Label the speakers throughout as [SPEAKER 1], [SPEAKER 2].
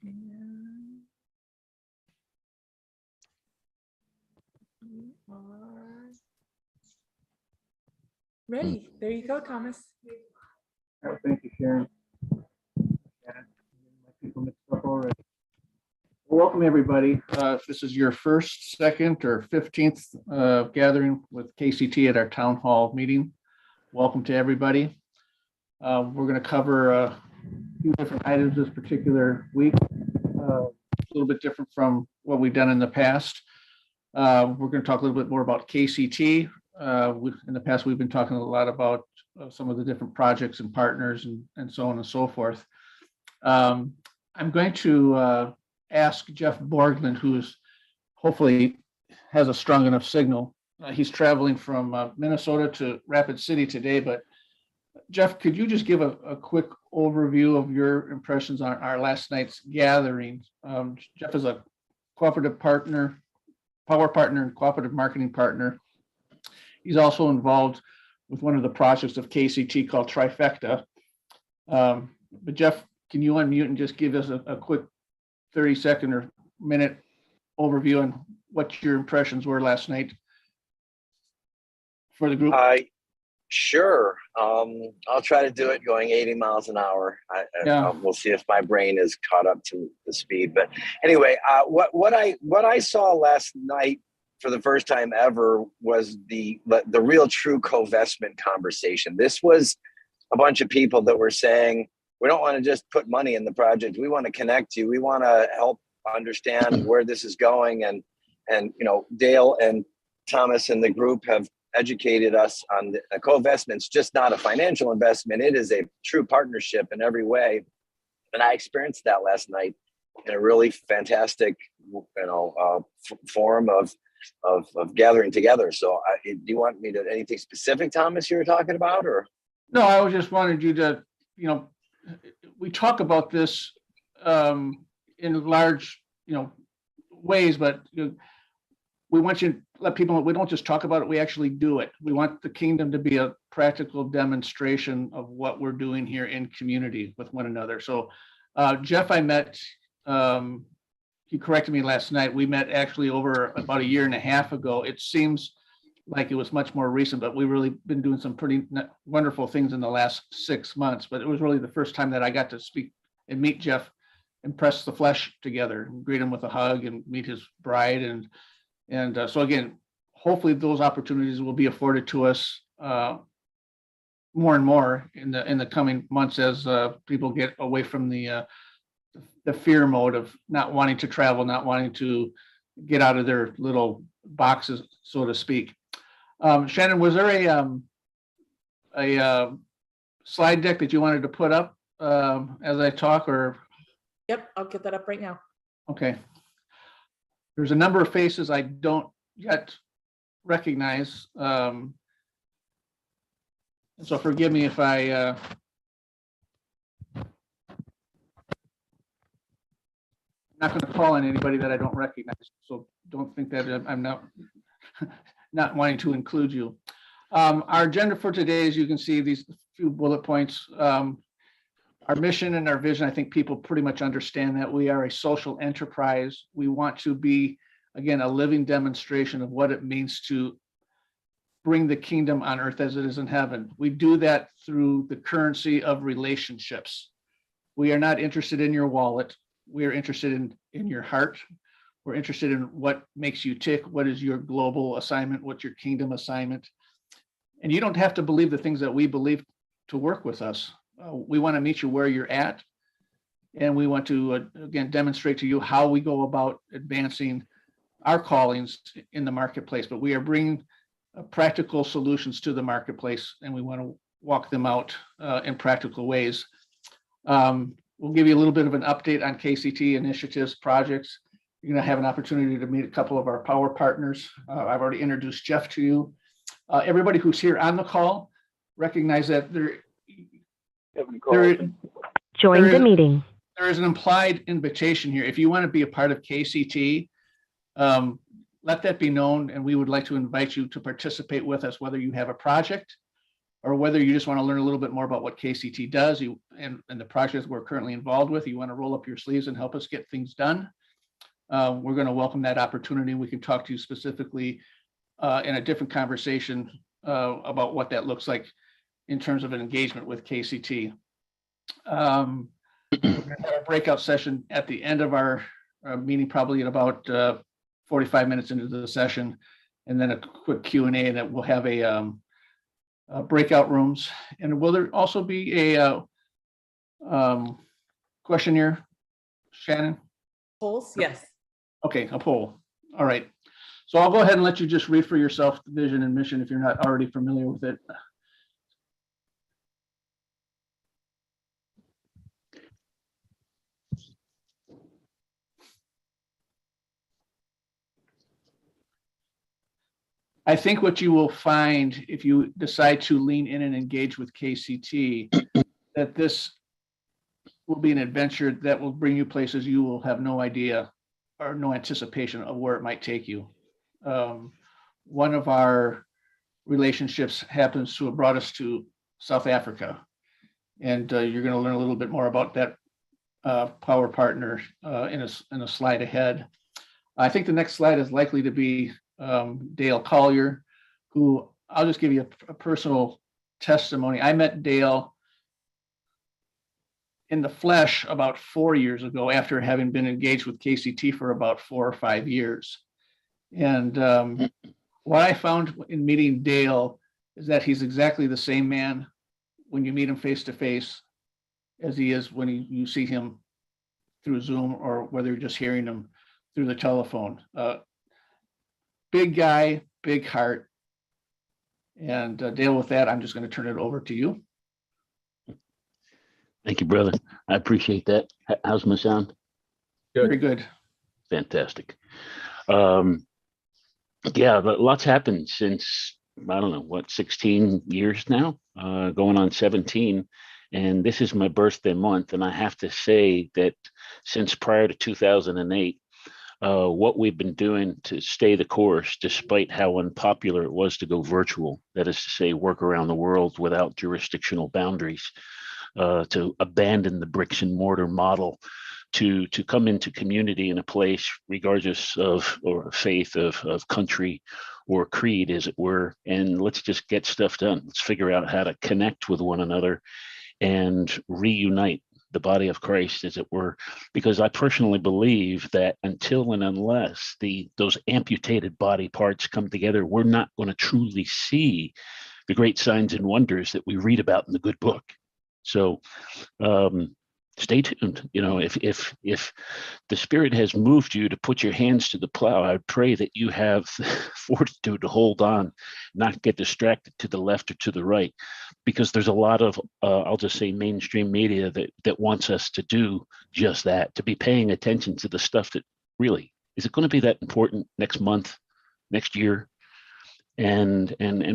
[SPEAKER 1] And we are ready. There you go, Thomas.
[SPEAKER 2] Oh, thank you, Sharon. My people mixed up already. Welcome, everybody. If this is your first, second, or 15th gathering with KCT at our town hall meeting, welcome to everybody. We're going to cover a few different items this particular week, a little bit different from what we've done in the past. We're going to talk a little bit more about KCT. In the past, we've been talking a lot about some of the different projects and partners and so on and so forth. I'm going to ask Jeff Borgman, who's hopefully has a strong enough signal. He's traveling from Minnesota to Rapid City today, but Jeff, could you just give a quick overview of your impressions on our last night's gathering? Jeff is a cooperative partner, power partner, and cooperative marketing partner. He's also involved with one of the projects of KCT called Trifecta. But Jeff, can you unmute and just give us a quick 30-second or minute overview on what your impressions were last night for the group?
[SPEAKER 3] Sure. I'll try to do it going 80 miles an hour. We'll see if my brain is caught up to the speed. But anyway, what I saw last night for the first time ever was the real true co-investment conversation. This was a bunch of people that were saying, we don't want to just put money in the project. We want to connect you. We want to help understand where this is going. And you know, Dale and Thomas and the group have educated us on the co-investment's just not a financial investment. It is a true partnership in every way. And I experienced that last night in a really fantastic, forum of gathering together. So do you want me to anything specific, Thomas, you were talking about, or? No,
[SPEAKER 2] I just wanted you to, we talk about this in large, ways, but we want you to let people know we don't just talk about it, we actually do it. We want the kingdom to be a practical demonstration of what we're doing here in community with one another. So Jeff, I met, he corrected me last night. We met actually over about a year and a half ago. It seems like it was much more recent, but we've really been doing some pretty wonderful things in the last 6 months. But it was really the first time that I got to speak and meet Jeff and press the flesh together, and greet him with a hug and meet his bride. And so again, hopefully those opportunities will be afforded to us more and more in the coming months as people get away from the fear mode of not wanting to travel, not wanting to get out of their little boxes, so to speak. Shannon, was there a slide deck that you wanted to put up as I talk, or?
[SPEAKER 1] Yep, I'll get that up right now.
[SPEAKER 2] Okay. There's a number of faces I don't yet recognize. So forgive me if I'm not going to call on anybody that I don't recognize. So don't think that I'm not wanting to include you. Our agenda for today, as you can see, these few bullet points. Our mission and our vision, I think people pretty much understand that we are a social enterprise. We want to be, again, a living demonstration of what it means to bring the kingdom on earth as it is in heaven. We do that through the currency of relationships. We are not interested in your wallet. We are interested in your heart. We're interested in what makes you tick. What is your global assignment? What's your kingdom assignment? And you don't have to believe the things that we believe to work with us. We want to meet you where you're at. And we want to, again, demonstrate to you how we go about advancing our callings in the marketplace. But we are bringing practical solutions to the marketplace, and we want to walk them out in practical ways. We'll give you a little bit of an update on KCT initiatives, projects. You're going to have an opportunity to meet a couple of our power partners. I've already introduced Jeff to you. Everybody who's here on the call, recognize that there
[SPEAKER 4] Join the meeting.
[SPEAKER 2] There is an implied invitation here. If you want to be a part of KCT, let that be known, and we would like to invite you to participate with us, whether you have a project, or whether you just want to learn a little bit more about what KCT does and the projects we're currently involved with, you want to roll up your sleeves and help us get things done, we're going to welcome that opportunity. We can talk to you specifically in a different conversation about what that looks like in terms of an engagement with KCT. We're going to have a breakout session at the end of our meeting, probably at about 45 minutes into the session, and then a quick Q&A, and then we'll have a breakout rooms. And will there also be a questionnaire, Shannon?
[SPEAKER 1] Polls, yes.
[SPEAKER 2] Okay, a poll. All right. So I'll go ahead and let you just read for yourself the vision and mission if you're not already familiar with it. I think what you will find if you decide to lean in and engage with KCT, that this will be an adventure that will bring you places you will have no idea or no anticipation of where it might take you. One of our relationships happens to have brought us to South Africa, and you're going to learn a little bit more about that power partner in a slide ahead. I think the next slide is likely to be Dale Collier, who I'll just give you a personal testimony. I met Dale in the flesh about 4 years ago after having been engaged with KCT for about 4 or 5 years. And what I found in meeting Dale is that he's exactly the same man when you meet him face to face as he is when you see him through Zoom, or whether you're just hearing him through the telephone. Big guy, big heart. And Dale, with that, I'm just going to turn it over to you.
[SPEAKER 5] Thank you, brother. I appreciate that. How's my sound?
[SPEAKER 2] Good. Very good.
[SPEAKER 5] Fantastic. Yeah, lots happened since, I don't know, what, 16 years now, going on 17. And this is my birthday month. And I have to say that since prior to 2008, what we've been doing to stay the course, despite how unpopular it was to go virtual, that is to say, work around the world without jurisdictional boundaries, to abandon the bricks and mortar model, to come into community in a place, regardless of or faith, of country or creed, as it were, and let's just get stuff done. Let's figure out how to connect with one another and reunite the body of Christ, as it were, because I personally believe that until and unless those amputated body parts come together, we're not going to truly see the great signs and wonders that we read about in the good book. So stay tuned. You know, if the Spirit has moved you to put your hands to the plow, I pray that you have fortitude to hold on, not get distracted to the left or to the right, because there's a lot of, I'll just say, mainstream media that wants us to do just that, to be paying attention to the stuff that really, is it going to be that important next month, next year? And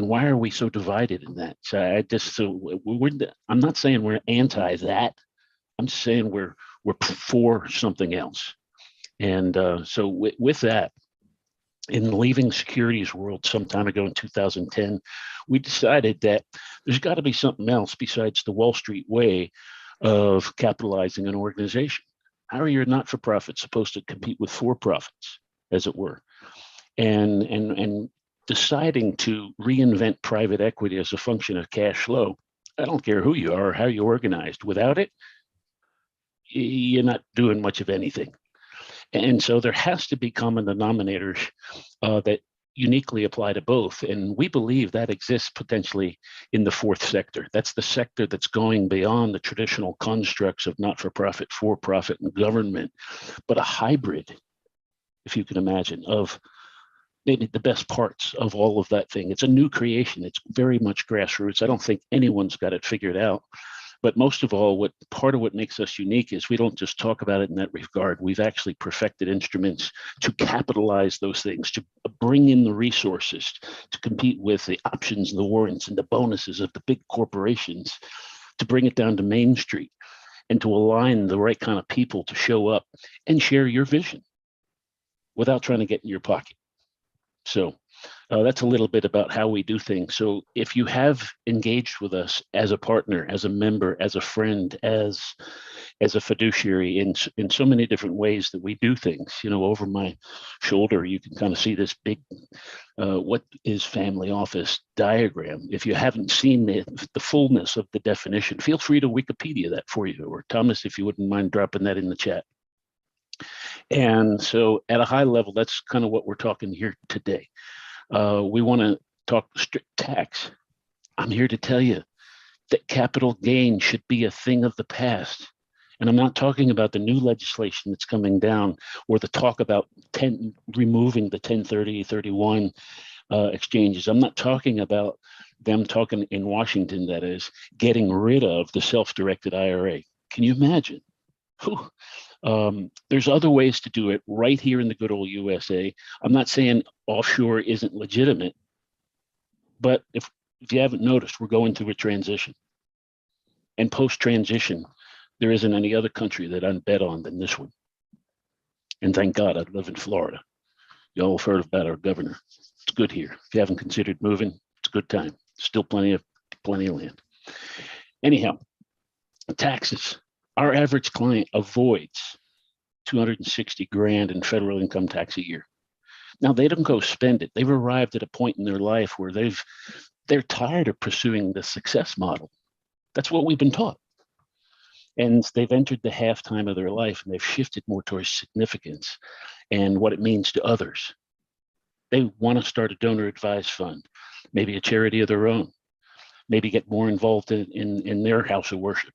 [SPEAKER 5] why are we so divided in that? So I'm not saying we're anti that. I'm saying we're for something else. And so with that, in leaving securities world some time ago in 2010, we decided that there's got to be something else besides the Wall Street way of capitalizing an organization. How are your not-for-profits supposed to compete with for-profits, as it were? And deciding to reinvent private equity as a function of cash flow. I don't care who you are or how you're organized. Without it, you're not doing much of anything. And so there has to be common denominators that uniquely apply to both. And we believe that exists potentially in the fourth sector. That's the sector that's going beyond the traditional constructs of not-for-profit, for-profit, and government, but a hybrid, if you can imagine, of maybe the best parts of all of that thing. It's a new creation. It's very much grassroots. I don't think anyone's got it figured out. But most of all, part of what makes us unique is we don't just talk about it in that regard. We've actually perfected instruments to capitalize those things, to bring in the resources, to compete with the options, the warrants, and the bonuses of the big corporations, to bring it down to Main Street, and to align the right kind of people to show up and share your vision without trying to get in your pocket. So That's a little bit about how we do things. So if you have engaged with us as a partner, as a member, as a friend, as a fiduciary in so many different ways that we do things, over my shoulder, you can kind of see this big what is family office diagram. If you haven't seen the fullness of the definition, feel free to Wikipedia that for you, or Thomas, if you wouldn't mind dropping that in the chat. And so at a high level, that's kind of what we're talking here today. We want to talk strict tax. I'm here to tell you that capital gain should be a thing of the past. And I'm not talking about the new legislation that's coming down or the talk about removing the 1030, 31 exchanges. I'm not talking about them talking in Washington, that is, getting rid of the self-directed IRA. Can you imagine? There's other ways to do it right here in the good old USA. I'm not saying offshore isn't legitimate, but if you haven't noticed, we're going through a transition. And post-transition, there isn't any other country that I'd bet on than this one. And thank God I live in Florida. You all have heard about our governor. It's good here. If you haven't considered moving, it's a good time. Still plenty of land. Anyhow, taxes. Our average client avoids 260 grand in federal income tax a year. Now they don't go spend it. They've arrived at a point in their life where they're tired of pursuing the success model. That's what we've been taught. And they've entered the halftime of their life and they've shifted more towards significance and what it means to others. They want to start a donor advised fund, maybe a charity of their own, maybe get more involved in their house of worship,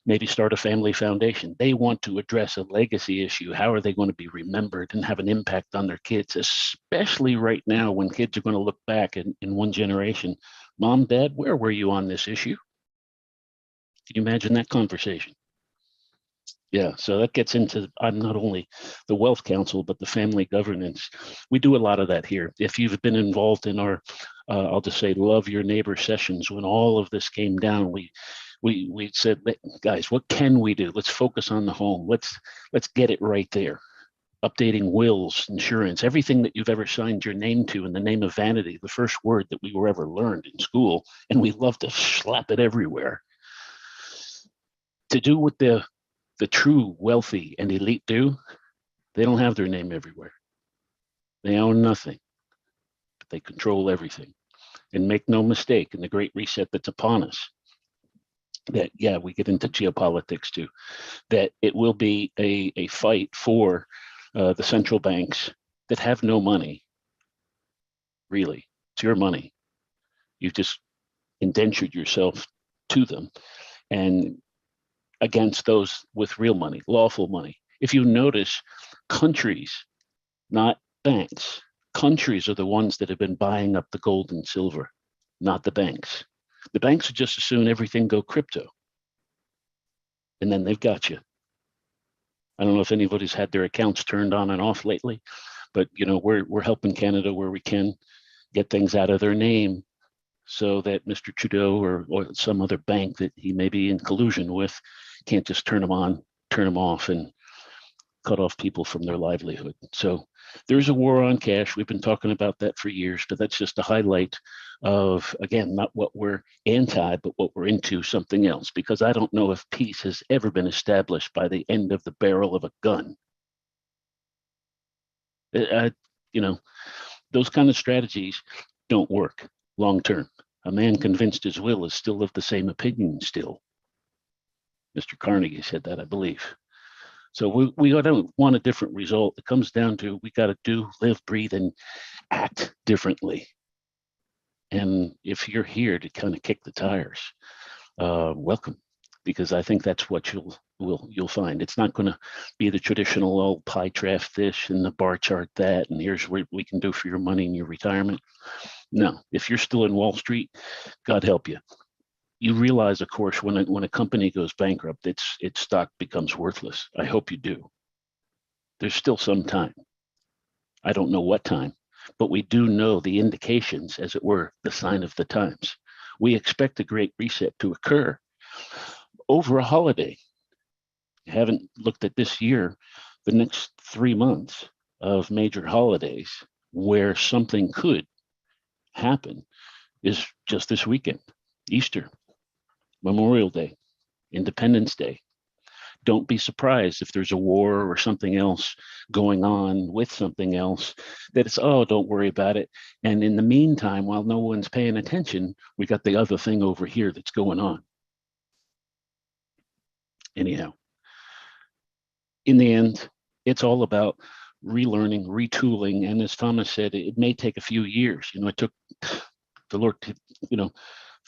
[SPEAKER 5] maybe start a family foundation. They want to address a legacy issue. How are they going to be remembered and have an impact on their kids, especially right now when kids are going to look back in one generation? Mom, Dad, where were you on this issue? Can you imagine that conversation? Yeah, so that gets into, I'm not only the Wealth Council, but the family governance. We do a lot of that here. If you've been involved in our, I'll just say, love your neighbor sessions, when all of this came down, we said, guys, what can we do? Let's focus on the home. Let's get it right there. Updating wills, insurance, everything that you've ever signed your name to in the name of vanity, the first word that we were ever learned in school, and we love to slap it everywhere. To do what the true wealthy and elite do, they don't have their name everywhere. They own nothing, but they control everything. And make no mistake, in the great reset that's upon us, that, yeah, we get into geopolitics too, that it will be a fight for the central banks that have no money, really. It's your money. You've just indentured yourself to them. And against those with real money, lawful money. If you notice, countries, not banks, countries are the ones that have been buying up the gold and silver, not the banks. The banks would just as soon everything go crypto. And then they've got you. I don't know if anybody's had their accounts turned on and off lately, but we're helping Canada where we can get things out of their name, so that Mr. Trudeau or some other bank that he may be in collusion with can't just turn them on, turn them off, and cut off people from their livelihood. So there's a war on cash. We've been talking about that for years, but that's just a highlight of, again, not what we're anti, but what we're into, something else, because I don't know if peace has ever been established by the end of the barrel of a gun. Those kind of strategies don't work long term. A man convinced his will is still of the same opinion still. Mr. Carnegie said that, I believe. So we don't want a different result. It comes down to, we got to do, live, breathe, and act differently. And if you're here to kind of kick the tires, welcome, because I think that's what you'll find. It's not going to be the traditional old pie chart this and the bar chart that, and here's what we can do for your money in your retirement. No, if you're still in Wall Street, God help you. You realize, of course, when a company goes bankrupt, its stock becomes worthless. I hope you do. There's still some time. I don't know what time, but we do know the indications, as it were, the sign of the times. We expect a great reset to occur over a holiday. I haven't looked at this year, the next 3 months of major holidays where something could happen is just this weekend, Easter, Memorial Day, Independence Day. Don't be surprised if there's a war or something else going on with something else that it's, oh, don't worry about it. And in the meantime, while no one's paying attention, we got the other thing over here that's going on. Anyhow, in the end, it's all about relearning, retooling. And as Thomas said, it may take a few years. It took the Lord,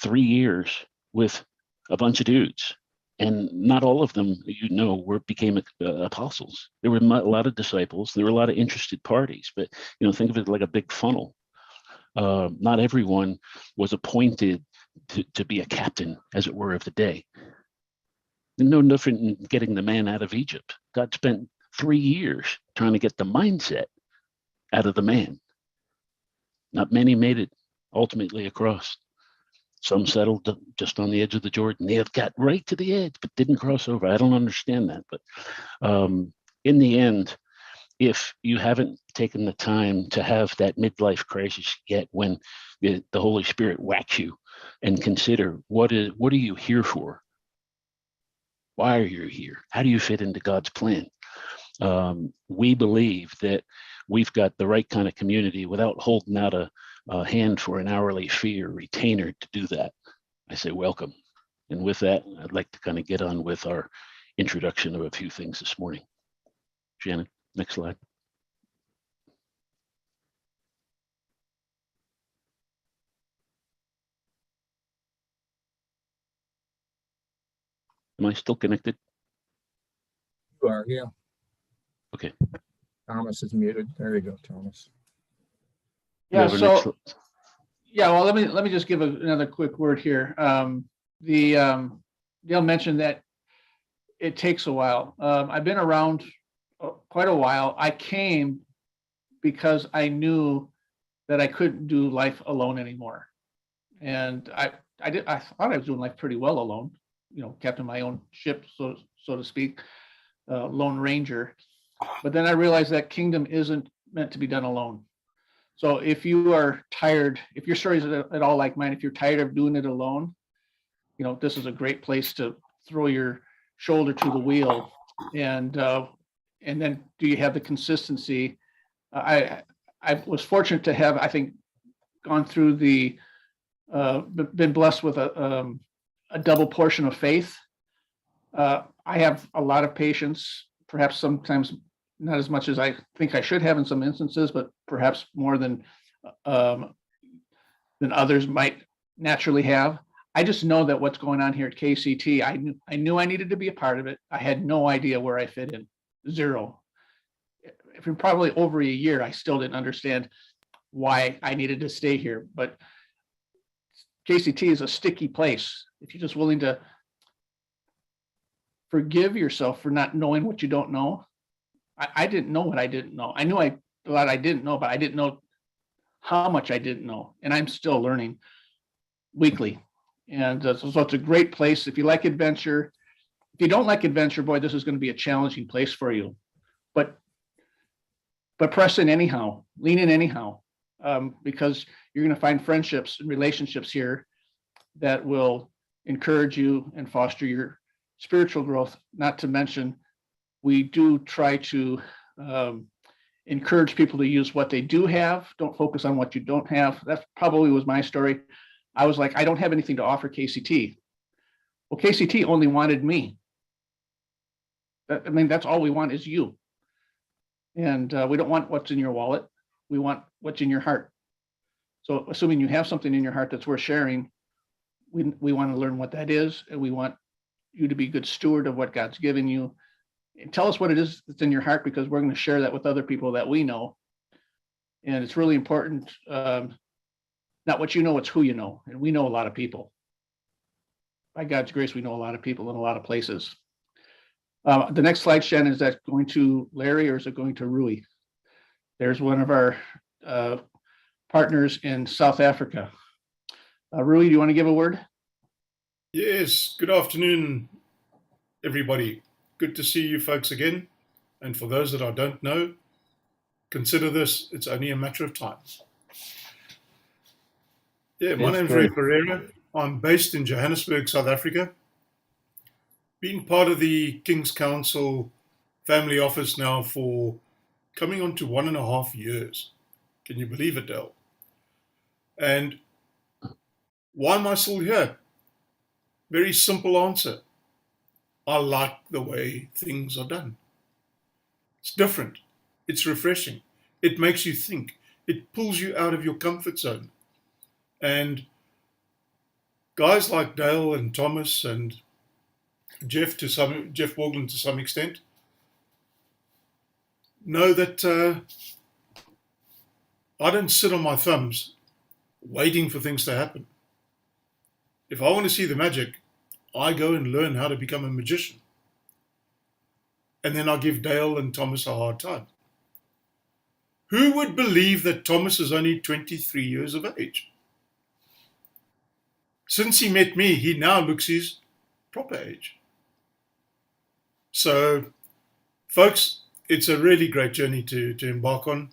[SPEAKER 5] 3 years with a bunch of dudes. And not all of them, became apostles. There were a lot of disciples. There were a lot of interested parties. But think of it like a big funnel. Not everyone was appointed to be a captain, as it were, of the day. No different in getting the man out of Egypt. God spent 3 years trying to get the mindset out of the man. Not many made it ultimately across. Some settled just on the edge of the Jordan. They have got right to the edge, but didn't cross over. I don't understand that. But in the end, if you haven't taken the time to have that midlife crisis yet, when the Holy Spirit whacks you, and consider what are you here for? Why are you here? How do you fit into God's plan? We believe that we've got the right kind of community without holding out a hand for an hourly fee or retainer to do that. I say welcome. And with that, I'd like to kind of get on with our introduction of a few things this morning. Shannon, next slide. Am I still connected?
[SPEAKER 6] You are, yeah.
[SPEAKER 5] Okay.
[SPEAKER 6] Thomas is muted. There you go, Thomas.
[SPEAKER 2] Yeah,
[SPEAKER 5] You have a
[SPEAKER 2] so,
[SPEAKER 5] next-
[SPEAKER 2] well, let me just give another quick word here. Dale mentioned that it takes a while. I've been around quite a while. I came because I knew that I couldn't do life alone anymore. And I thought I was doing life pretty well alone, captain my own ship, so to speak, Lone Ranger. But then I realized that kingdom isn't meant to be done alone. So if you are tired, if your story is at all like mine, if you're tired of doing it alone, this is a great place to throw your shoulder to the wheel. And then do you have the consistency? I was fortunate to have, I think, gone through been blessed with a double portion of faith. I have a lot of patience, perhaps sometimes not as much as I think I should have in some instances, but perhaps more than others might naturally have. I just know that what's going on here at KCT, I knew I needed to be a part of it. I had no idea where I fit in, zero. For probably over a year, I still didn't understand why I needed to stay here. But KCT is a sticky place. If you're just willing to forgive yourself for not knowing what you don't know. I didn't know what I didn't know. I knew a lot I didn't know, but I didn't know how much I didn't know. And I'm still learning weekly. And so it's a great place. If you like adventure, if you don't like adventure, boy, this is going to be a challenging place for you. But press in anyhow, lean in anyhow, because you're going to find friendships and relationships here that will encourage you and foster your spiritual growth. Not to mention, we do try to encourage people to use what they do have. Don't focus on what you don't have. That probably was my story. I was like, I don't have anything to offer KCT. Well, KCT only wanted me. That's all we want is you. And we don't want what's in your wallet. We want what's in your heart. So assuming you have something in your heart that's worth sharing, we want to learn what that is. And we want you to be a good steward of what God's given you. And tell us what it is that's in your heart, because we're going to share that with other people that we know. And it's really important. Not what you know, it's who you know. And we know a lot of people. By God's grace, we know a lot of people in a lot of places. The next slide, Shannon, is that going to Larry or is it going to Rui? There's one of our partners in South Africa. Rui, do you want to give a word?
[SPEAKER 7] Yes, good afternoon, everybody. Good to see you folks again. And for those that I don't know, consider this, it's only a matter of time. Yeah, my
[SPEAKER 6] That's
[SPEAKER 7] name's Ray
[SPEAKER 6] great.
[SPEAKER 7] Pereira. I'm based in Johannesburg, South Africa. Been part of the King's Counsel family office now for coming on to 1.5 years. Can you believe it, Dale? And why am I still here? Very simple answer. I like the way things are done. It's different. It's refreshing. It makes you think. It pulls you out of your comfort zone. And guys like Dale and Thomas and Jeff Borgland to some extent know that I don't sit on my thumbs waiting for things to happen. If I want to see the magic, I go and learn how to become a magician. And then I give Dale and Thomas a hard time. Who would believe that Thomas is only 23 years of age? Since he met me, he now looks his proper age. So, folks, it's a really great journey to embark on.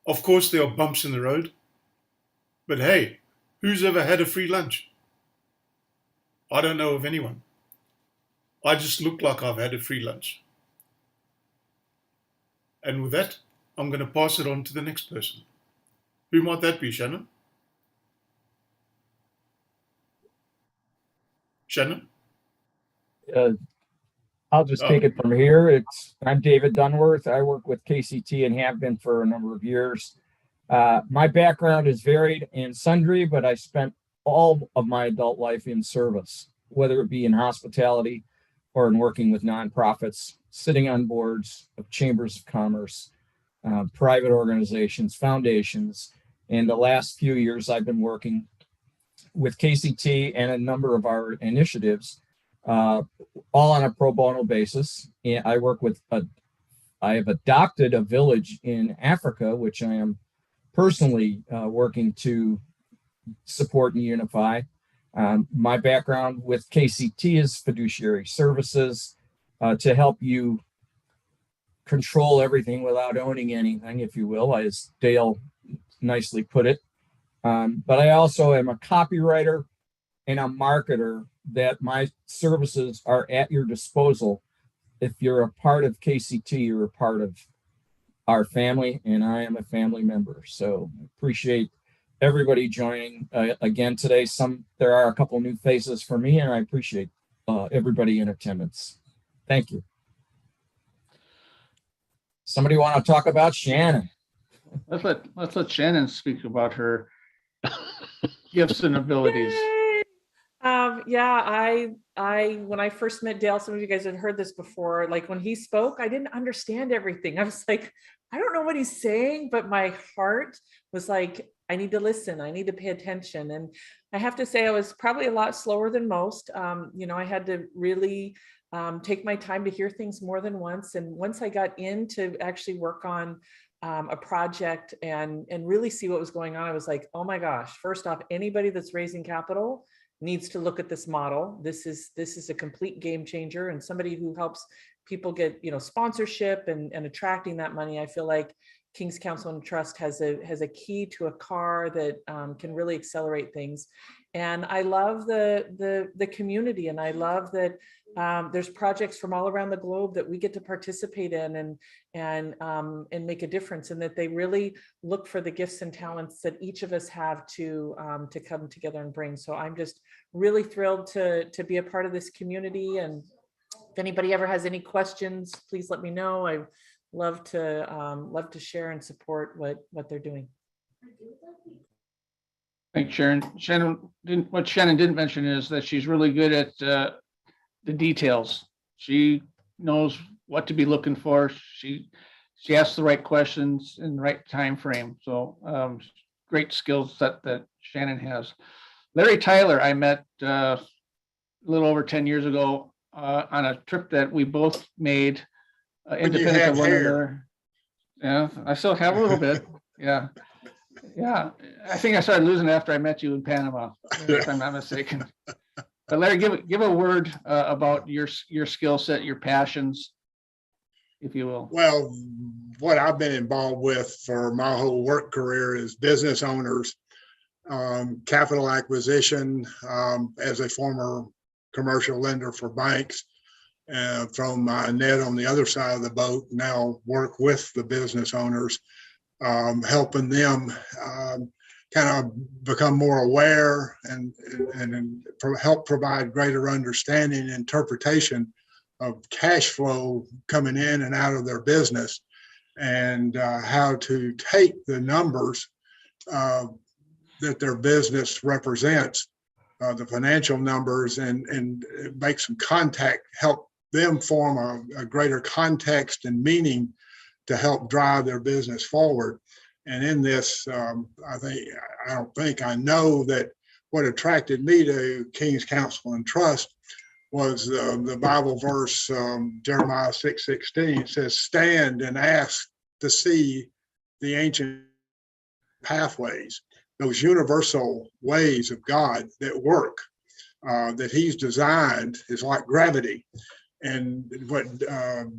[SPEAKER 7] Of course, there are bumps in the road. But hey, who's ever had a free lunch? I don't know of anyone. I just look like I've had a free lunch. And with that, I'm going to pass it on to the next person. Who might that be, Shannon? Shannon?
[SPEAKER 6] I'll just take it from here. I'm David Dunworth. I work with KCT and have been for a number of years. My background is varied and sundry, but I spent all of my adult life in service, whether it be in hospitality or in working with nonprofits, sitting on boards of chambers of commerce, private organizations, foundations. And the last few years, I've been working with KCT and a number of our initiatives, all on a pro bono basis. And I have adopted a village in Africa, which I am personally working to support and unify. My background with KCT is fiduciary services to help you control everything without owning anything, if you will, as Dale nicely put it. But I also am a copywriter and a marketer that my services are at your disposal. If you're a part of KCT, you're a part of our family, and I am a family member. So appreciate everybody joining again today. There are a couple new faces for me, and I appreciate everybody in attendance. Thank you. Somebody want to talk about Shannon?
[SPEAKER 2] Let's let Shannon speak about her gifts and abilities.
[SPEAKER 1] Yay! I when I first met Dale, some of you guys had heard this before, like when he spoke, I didn't understand everything. I was like, I don't know what he's saying, but my heart was like, I need to listen. I need to pay attention. And I have to say, I was probably a lot slower than most. I had to really take my time to hear things more than once. And once I got in to actually work on a project and really see what was going on, I was like, oh my gosh, first off, anybody that's raising capital needs to look at this model. This is a complete game changer, and somebody who helps people get sponsorship and attracting that money. I feel like King's Counsel and Trust has a key to a car that can really accelerate things. And I love the community, and I love that there's projects from all around the globe that we get to participate in and make a difference, and that they really look for the gifts and talents that each of us have to come together and bring. So I'm just really thrilled to be a part of this community. And if anybody ever has any questions, please let me know. I love to share and support what they're doing.
[SPEAKER 2] Thanks, Sharon. What Shannon didn't mention is that she's really good at the details. She knows what to be looking for. She asks the right questions in the right time frame. So great skill set that Shannon has. Larry Tyler, I met a little over 10 years ago on a trip that we both made independent of one another. Yeah, I still have a little bit. Yeah. I think I started losing after I met you in Panama, if I'm not mistaken. But Larry, give a word about your skill set, your passions, if you will.
[SPEAKER 8] Well, what I've been involved with for my whole work career is business owners capital acquisition as a former commercial lender for banks. From Ned on the other side of the boat, now work with the business owners, helping them kind of become more aware and help provide greater understanding and interpretation of cash flow coming in and out of their business, and how to take the numbers that their business represents, the financial numbers, and make some contact, help them form a greater context and meaning to help drive their business forward. And in this, I know that what attracted me to King's Counsel and Trust was the Bible verse, Jeremiah 6:16. says, stand and ask to see the ancient pathways, those universal ways of God that work, that he's designed is like gravity. And what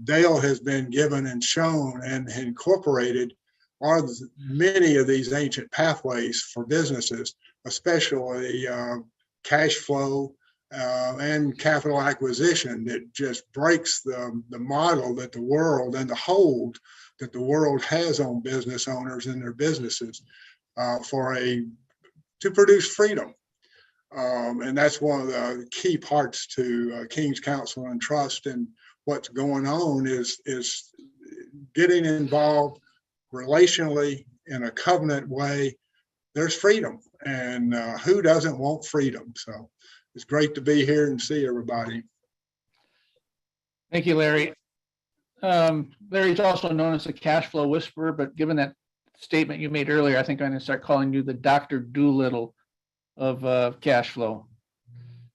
[SPEAKER 8] Dale has been given and shown and incorporated are many of these ancient pathways for businesses, especially cash flow and capital acquisition, that just breaks the model that the world and the hold that the world has on business owners and their businesses to produce freedom. And that's one of the key parts to King's Counsel and Trust, and what's going on is getting involved relationally in a covenant way. There's freedom, and who doesn't want freedom? So it's great to be here and see everybody.
[SPEAKER 2] Thank you, Larry. Larry's also known as the cash flow whisperer, but given that statement you made earlier, I think I'm going to start calling you the Dr. Doolittle of cash flow.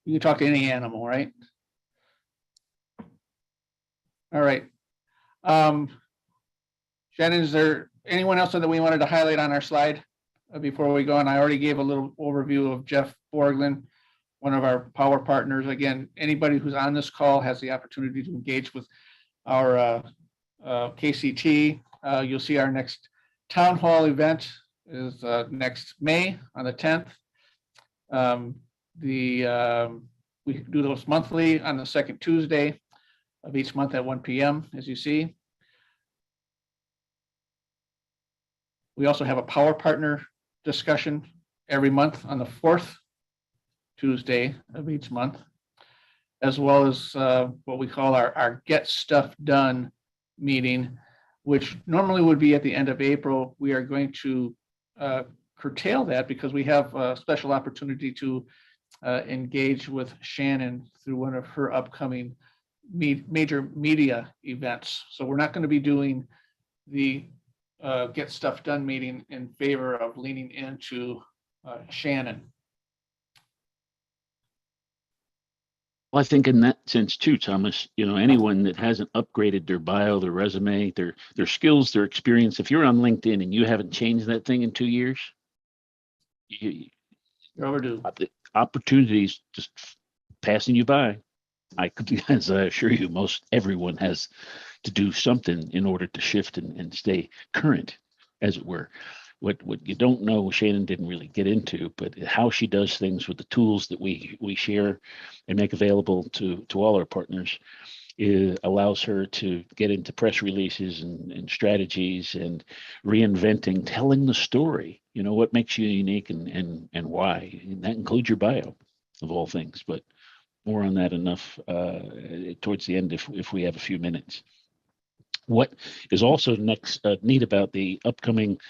[SPEAKER 2] You can talk to any animal, right? All right. Shannon, is there anyone else that we wanted to highlight on our slide before we go? And I already gave a little overview of Jeff Borglin, one of our power partners. Again, anybody who's on this call has the opportunity to engage with our KCT. You'll see our next town hall event is next May on the 10th. We do those monthly on the second Tuesday of each month at 1 p.m. as you see. We also have a power partner discussion every month on the fourth Tuesday of each month, as well as what we call our Get Stuff Done meeting, which normally would be at the end of April. We are going to curtail that because we have a special opportunity to engage with Shannon through one of her upcoming major media events. So we're not going to be doing the Get Stuff Done meeting in favor of leaning into Shannon.
[SPEAKER 5] Well, I think in that sense too, Thomas, anyone that hasn't upgraded their bio, their resume, their skills, their experience, if you're on LinkedIn and you haven't changed that thing in 2 years, you're
[SPEAKER 2] overdue.
[SPEAKER 5] The opportunities just passing you by. As I assure you, most everyone has to do something in order to shift and stay current, as it were. What you don't know, Shannon didn't really get into, but how she does things with the tools that we share and make available to all our partners allows her to get into press releases and strategies and reinventing, telling the story. What makes you unique and why. And that includes your bio, of all things. But more on that enough towards the end if we have a few minutes. What is also neat about the upcoming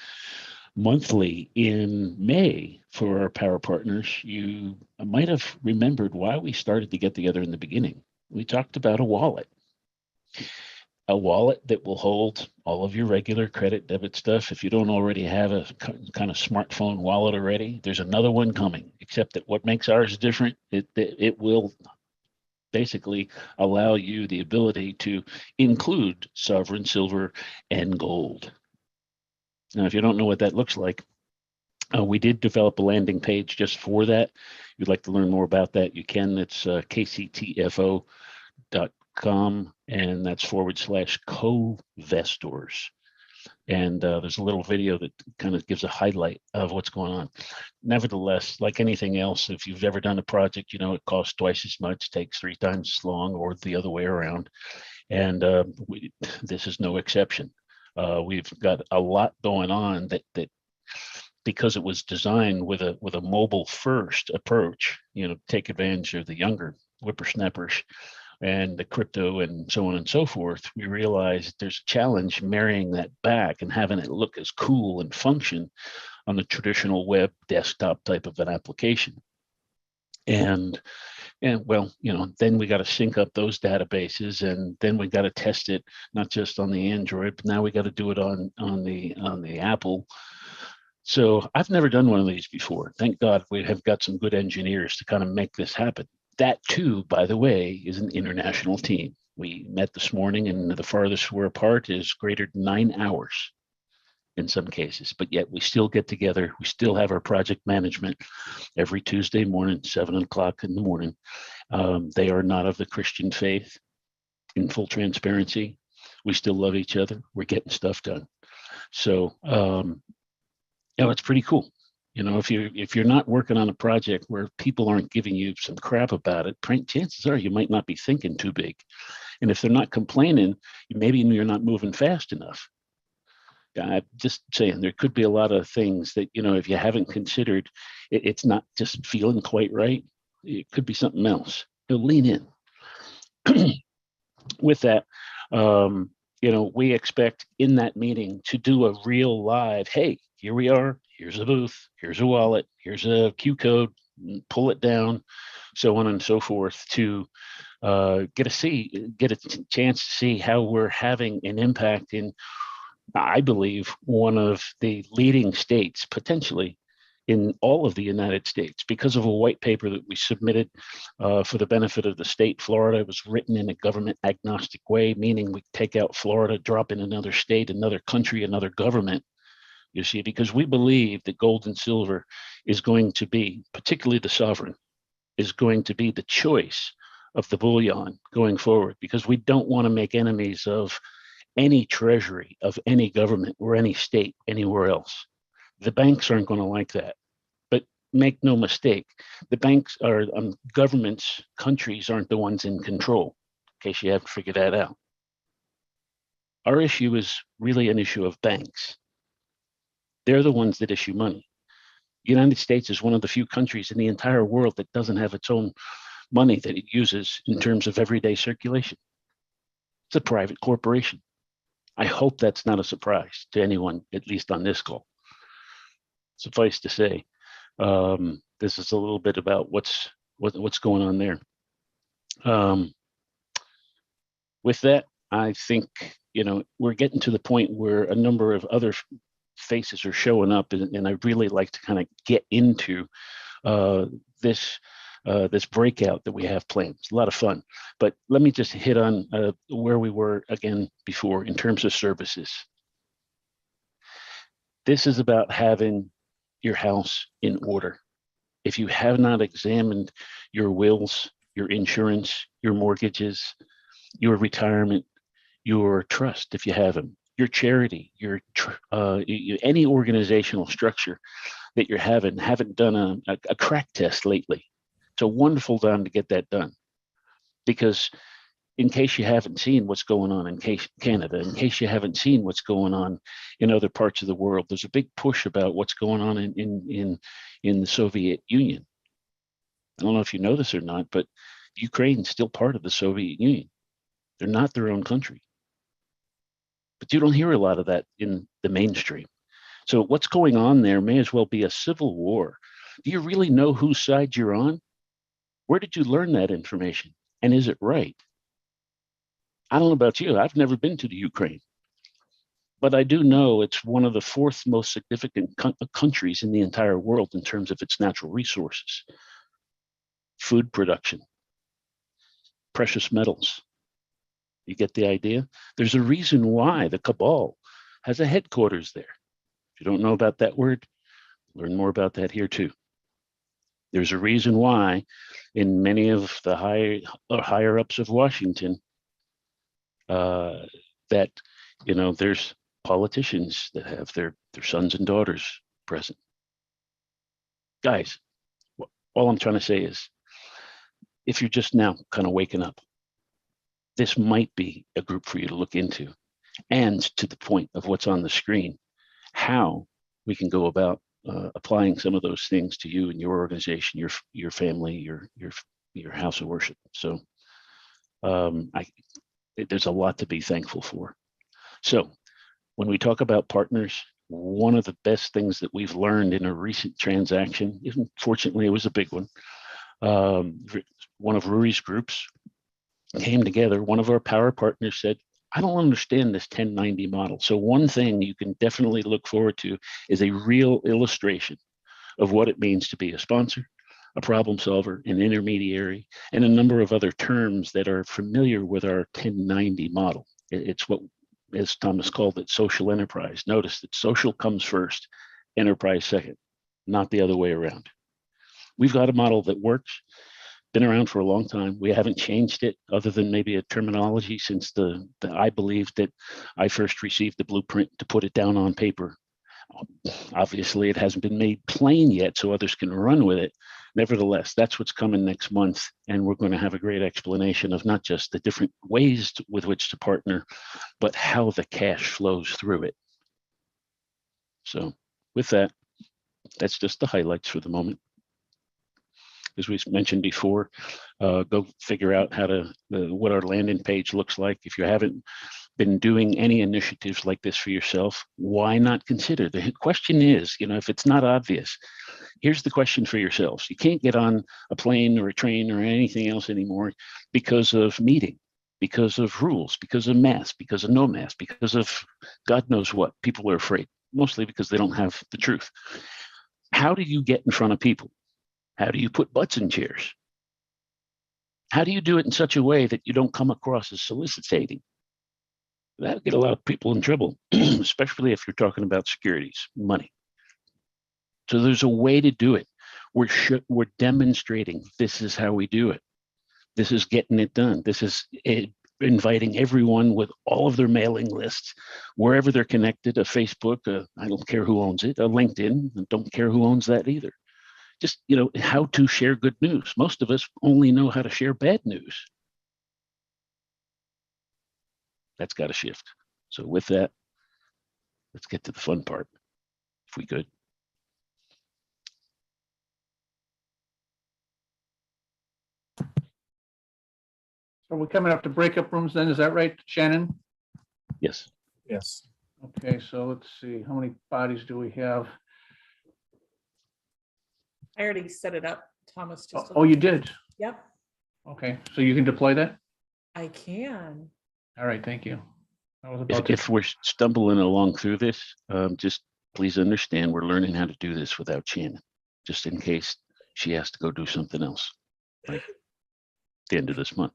[SPEAKER 5] monthly in May for our power partners, you might have remembered why we started to get together in the beginning. We talked about a wallet that will hold all of your regular credit, debit stuff. If you don't already have a kind of smartphone wallet already, there's another one coming, except that what makes ours different, it will basically allow you the ability to include sovereign silver and gold. Now, if you don't know what that looks like, we did develop a landing page just for that. If you'd like to learn more about that, you can. It's kctfo.com, and that's /co-vestors. And there's a little video that kind of gives a highlight of what's going on. Nevertheless, like anything else, if you've ever done a project, you know, it costs twice as much, takes 3 times as long, or the other way around. And this is no exception. We've got a lot going on that because it was designed with a mobile first approach, you know, take advantage of the younger whippersnappers and the crypto and so on and so forth, we realized there's a challenge marrying that back and having it look as cool and function on the traditional web desktop type of an application. And well, you know, then we got to sync up those databases, and then we got to test it not just on the Android, but now we got to do it on the Apple. So I've never done one of these before. Thank God we have got some good engineers to kind of make this happen. That too, by the way, is an international team. We met this morning, and the farthest we're apart is greater than 9 hours in some cases, but yet we still get together. We still have our project management every Tuesday morning, 7 o'clock in the morning. They are not of the Christian faith. In full transparency, we still love each other. We're getting stuff done. So, you know, it's pretty cool. You know, if you're not working on a project where people aren't giving you some crap about it, chances are you might not be thinking too big. And if they're not complaining, maybe you're not moving fast enough. I'm just saying, there could be a lot of things that, you know, if you haven't considered, it's not just feeling quite right. It could be something else. You'll lean in. With that, you know, we expect in that meeting to do a real live, hey, here we are, here's a booth, here's a wallet, here's a Q code, pull it down, so on and so forth, to get a chance to see how we're having an impact in, I believe, one of the leading states, potentially, in all of the United States, because of a white paper that we submitted for the benefit of the state. Florida was written in a government agnostic way, meaning we take out Florida, drop in another state, another country, another government. You see, because we believe that gold and silver is going to be, particularly the sovereign, is going to be the choice of the bullion going forward, because we don't want to make enemies of any treasury of any government or any state anywhere else. The banks aren't going to like that. But make no mistake, the banks are governments, countries aren't the ones in control, in case you haven't figured that out. Our issue is really an issue of banks. They're the ones that issue money. The United States is one of the few countries in the entire world that doesn't have its own money that it uses in terms of everyday circulation. It's a private corporation. I hope that's not a surprise to anyone, at least on this call. Suffice to say, this is a little bit about what's going on there. With that, I think, you know, we're getting to the point where a number of other faces are showing up, and I really like to kind of get into this breakout that we have planned. It's a lot of fun, but let me just hit on where we were again before in terms of services. This is about having your house in order. If you have not examined your wills, your insurance, your mortgages, your retirement, your trust, if you have them, your charity, your any organizational structure that you're haven't done a crack test lately. It's a wonderful time to get that done, because in case you haven't seen what's going on in Canada, in case you haven't seen what's going on in other parts of the world, there's a big push about what's going on in the Soviet Union. I don't know if you know this or not, but Ukraine's still part of the Soviet Union. They're not their own country. But you don't hear a lot of that in the mainstream. So what's going on there may as well be a civil war. Do you really know whose side you're on? Where did you learn that information? And is it right? I don't know about you. I've never been to the Ukraine. But I do know it's one of the 4th most significant countries in the entire world in terms of its natural resources, food production, precious metals. You get the idea? There's a reason why the cabal has a headquarters there. If you don't know about that word, learn more about that here too. There's a reason why in many of the higher ups of Washington, that, you know, there's politicians that have their sons and daughters present. Guys, all I'm trying to say is, if you're just now kind of waking up, this might be a group for you to look into. And to the point of what's on the screen, how we can go about applying some of those things to you and your organization, your family, your house of worship. So there's a lot to be thankful for. So when we talk about partners, one of the best things that we've learned in a recent transaction, fortunately it was a big one, one of Rory's groups came together. One of our power partners said, I don't understand this 1090 model. So one thing you can definitely look forward to is a real illustration of what it means to be a sponsor, a problem solver, an intermediary, and a number of other terms that are familiar with our 1090 model. It's what, as Thomas called it, social enterprise. Notice that social comes first, enterprise second, not the other way around. We've got a model that works, been around for a long time. We haven't changed it other than maybe a terminology since I believe that I first received the blueprint to put it down on paper. Obviously, it hasn't been made plain yet, so others can run with it. Nevertheless, that's what's coming next month, and we're going to have a great explanation of not just the different ways with which to partner, but how the cash flows through it. So with that, that's just the highlights for the moment. As we mentioned before, go figure out how to what our landing page looks like. If you haven't been doing any initiatives like this for yourself, why not consider? The question is, if it's not obvious, here's the question for yourselves. You can't get on a plane or a train or anything else anymore because of meeting, because of rules, because of masks, because of no mask, because of God knows what. People are afraid, mostly because they don't have the truth. How do you get in front of people? How do you put butts in chairs? How do you do it in such a way that you don't come across as soliciting? That'll get a lot of people in trouble, especially if you're talking about securities, money. So there's a way to do it. We're demonstrating this is how we do it. This is getting it done. This is inviting everyone with all of their mailing lists, wherever they're connected, a Facebook, I don't care who owns it, a LinkedIn, I don't care who owns that either. Just, how to share good news. Most of us only know how to share bad news. That's got to shift. So with that, let's get to the fun part, if we could.
[SPEAKER 2] Are we coming up to breakup rooms then? Is that right, Shannon?
[SPEAKER 5] Yes.
[SPEAKER 6] Yes.
[SPEAKER 2] Okay, so let's see. How many bodies do we have?
[SPEAKER 1] I already set it up, Thomas. Just
[SPEAKER 2] Oh, you did?
[SPEAKER 1] Yep,
[SPEAKER 2] Okay, so you can deploy that?
[SPEAKER 1] I can.
[SPEAKER 2] All right, thank you. I was about
[SPEAKER 5] If we're stumbling along through this, just please understand we're learning how to do this without Shannon, just in case she has to go do something else, like the end of this month.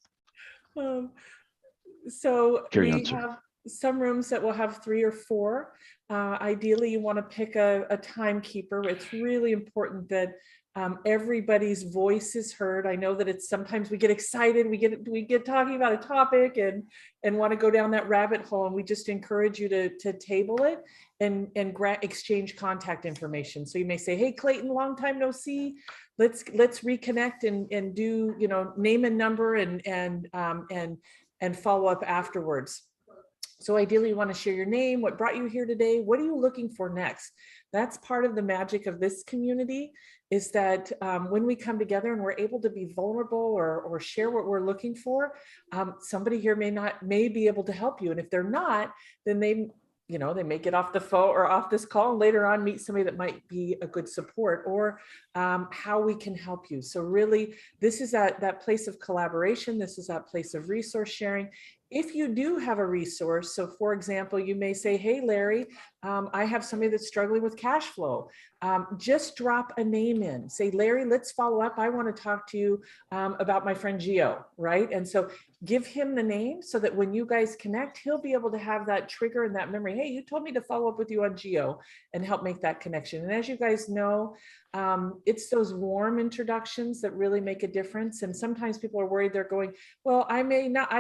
[SPEAKER 1] So
[SPEAKER 5] Carry on,
[SPEAKER 1] we
[SPEAKER 5] sir.
[SPEAKER 1] have some rooms that will have 3 or 4. Ideally, you want to pick a timekeeper. It's really important that everybody's voice is heard. I know that it's sometimes we get excited, we get talking about a topic and want to go down that rabbit hole, and we just encourage you to table it and exchange contact information. So you may say, hey Clayton, long time no see, let's reconnect and do, name and number and follow up afterwards. So ideally you want to share your name, what brought you here today, what are you looking for next? That's part of the magic of this community, is that when we come together and we're able to be vulnerable or share what we're looking for, somebody here may be able to help you. And if they're not, then they may get off the phone or off this call and later on meet somebody that might be a good support, or how we can help you. So really, this is that place of collaboration. This is that place of resource sharing. If you do have a resource, so for example, you may say, hey, Larry, I have somebody that's struggling with cash flow. Just drop a name in. Say, Larry, let's follow up. I want to talk to you about my friend Gio, right? And so give him the name so that when you guys connect, he'll be able to have that trigger and that memory. Hey, you told me to follow up with you on Gio, and help make that connection. And as you guys know, It's those warm introductions that really make a difference. And sometimes people are worried, they're going, well, I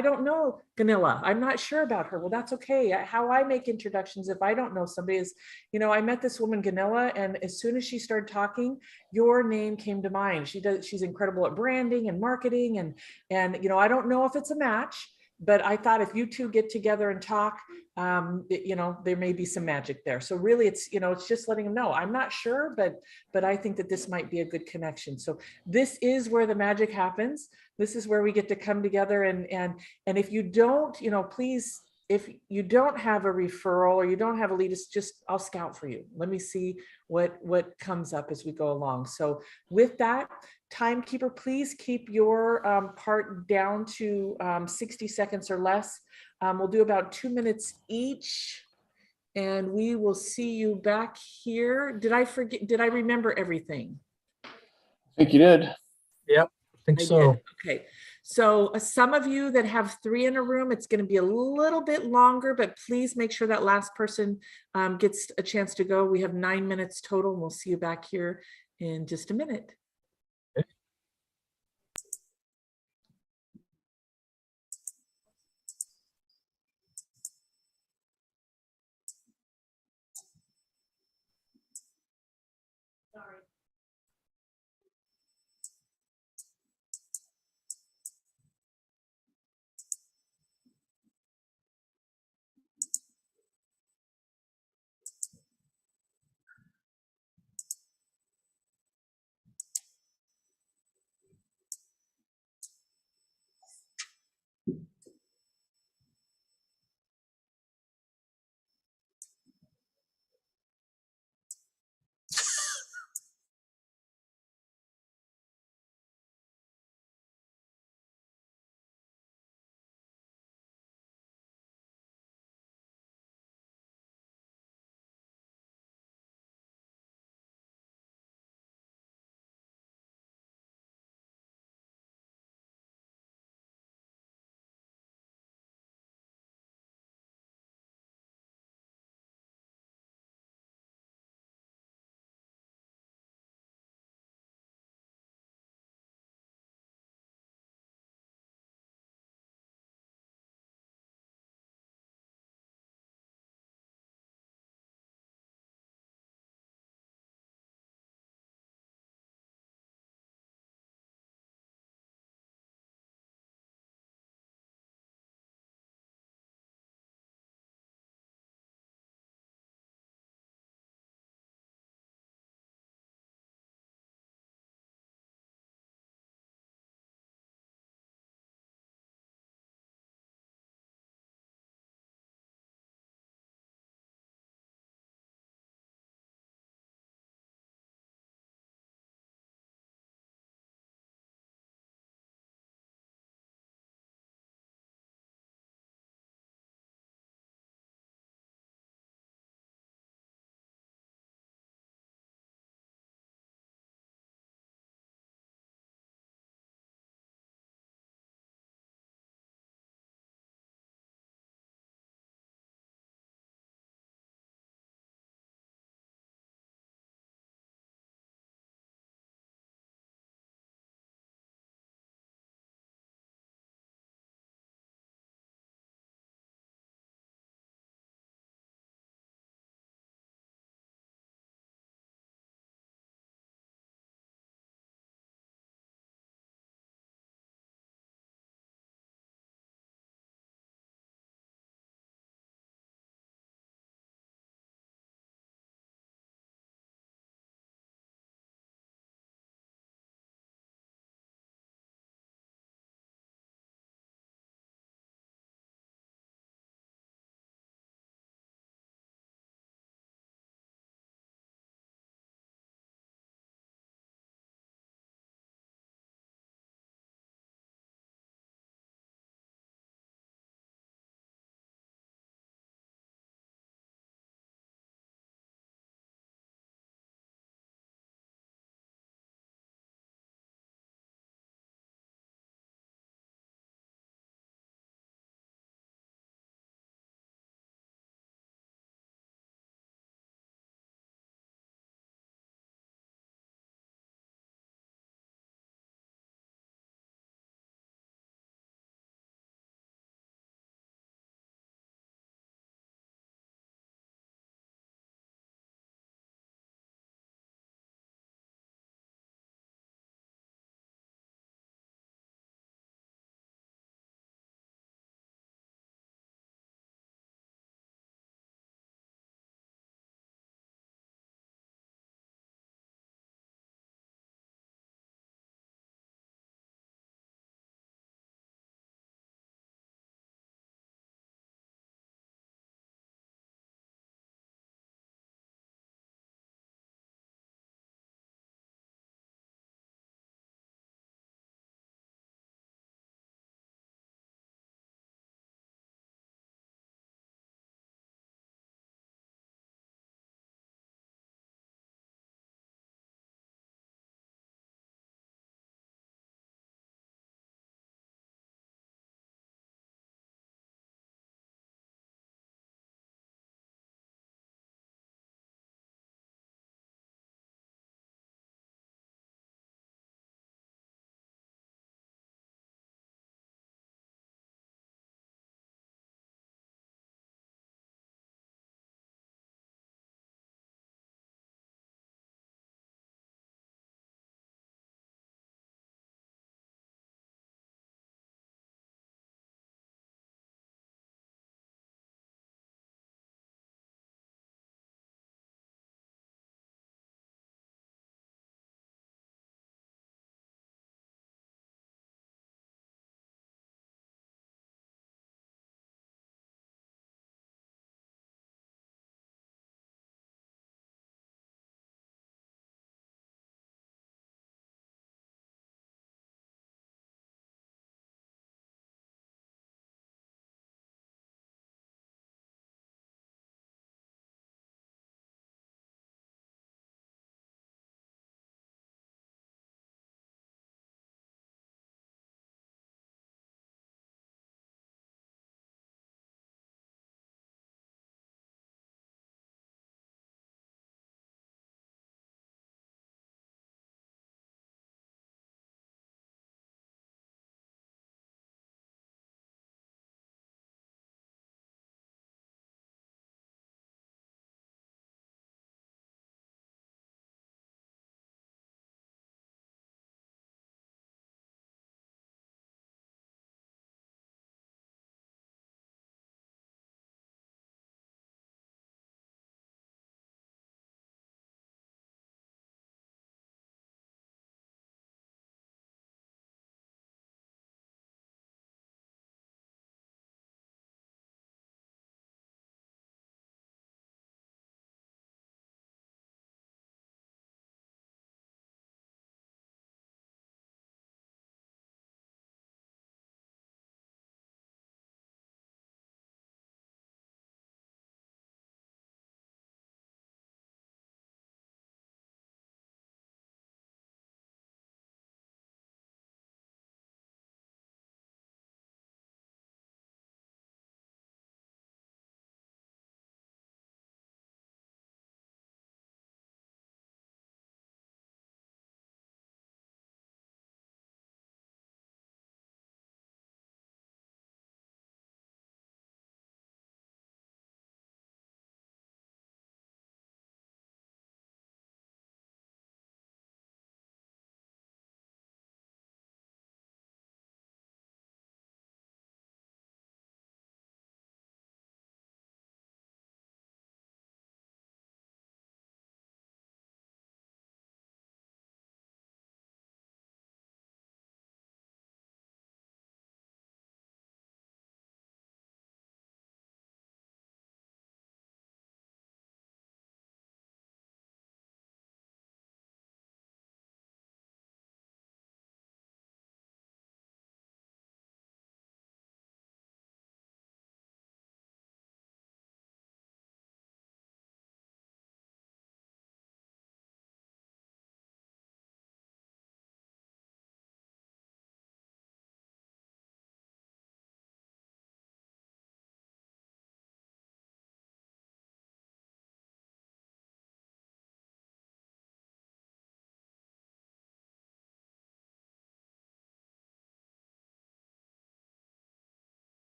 [SPEAKER 1] don't know Ganilla. I'm not sure about her. Well, that's okay. How I make introductions, if I don't know somebody, is, I met this woman Ganilla, and as soon as she started talking, your name came to mind. She's incredible at branding and marketing, and I don't know if it's a match, but I thought if you two get together and talk, there may be some magic there. So really it's just letting them know, I'm not sure, but I think that this might be a good connection. So this is where the magic happens. This is where we get to come together, and if you don't, please, if you don't have a referral or you don't have a lead, it's just, I'll scout for you. Let me see what comes up as we go along. So with that, timekeeper, please keep your part down to 60 seconds or less. We'll do about 2 minutes each, and we will see you back here. Did I remember everything?
[SPEAKER 2] I think you did.
[SPEAKER 6] Yep, I think so.
[SPEAKER 1] Did. Okay. So some of you that have 3 in a room, it's going to be a little bit longer, but please make sure that last person gets a chance to go. We have 9 minutes total, and we'll see you back here in just a minute.